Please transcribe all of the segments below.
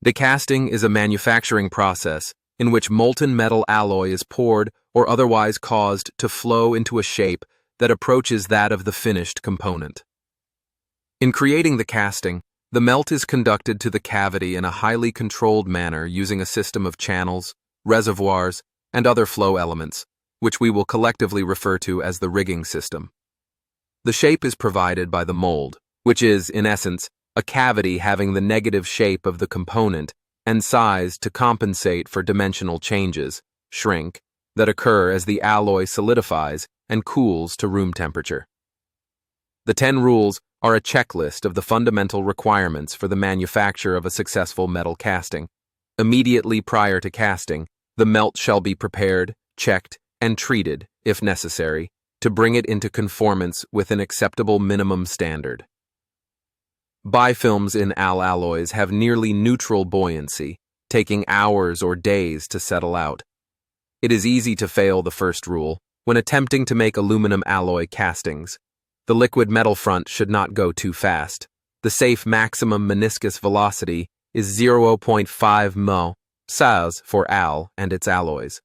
Decasting is a manufacturing process in which molten metal alloy is poured or otherwise caused to flow into a shape that approaches that of the finished component. In creating the casting, the melt is conducted to the cavity in a highly controlled manner using a system of channels, reservoirs, and other flow elements, which we will collectively refer to as the rigging system. The shape is provided by the mold, which is, in essence, a cavity having the negative shape of the component and size to compensate for dimensional changes, shrink, that occur as the alloy solidifies and cools to room temperature. The 10 rules are a checklist of the fundamental requirements for the manufacture of a successful metal casting. Immediately prior to casting, the melt shall be prepared, checked, and treated, if necessary, to bring it into conformance with an acceptable minimum standard. Bifilms in alloys have nearly neutral buoyancy, taking hours or days to settle out. It is easy to fail the first rule when attempting to make aluminum alloy castings. The liquid metal front should not go too fast. The safe maximum meniscus velocity is 0.5 mph for Al and its alloys.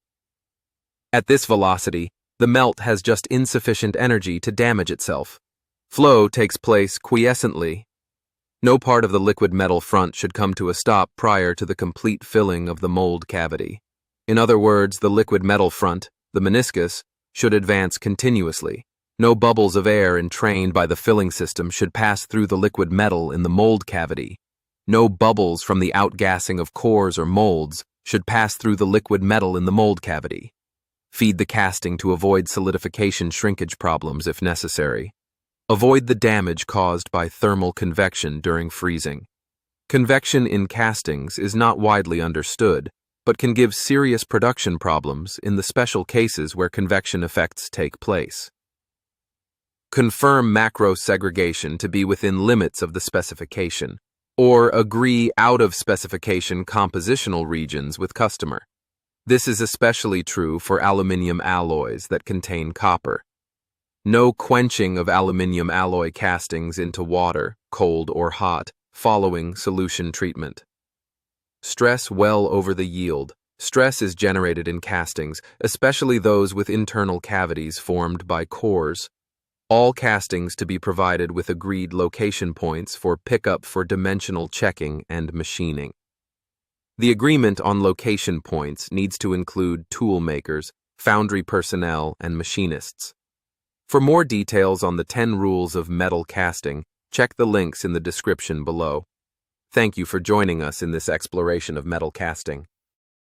At this velocity, the melt has just insufficient energy to damage itself. Flow takes place quiescently. No part of the liquid metal front should come to a stop prior to the complete filling of the mold cavity. In other words, the liquid metal front, the meniscus, should advance continuously. No bubbles of air entrained by the filling system should pass through the liquid metal in the mold cavity. No bubbles from the outgassing of cores or molds should pass through the liquid metal in the mold cavity. Feed the casting to avoid solidification shrinkage problems if necessary. Avoid the damage caused by thermal convection during freezing. Convection in castings is not widely understood, but can give serious production problems in the special cases where convection effects take place. Confirm macro segregation to be within limits of the specification, or agree out-of-specification compositional regions with customer. This is especially true for aluminium alloys that contain copper. No quenching of aluminium alloy castings into water, cold or hot, following solution treatment. Stress well over the yield. Stress is generated in castings, especially those with internal cavities formed by cores. All castings to be provided with agreed location points for pickup for dimensional checking and machining. The agreement on location points needs to include tool makers, foundry personnel, and machinists. For more details on the 10 rules of metal casting, check the links in the description below. Thank you for joining us in this exploration of metal casting.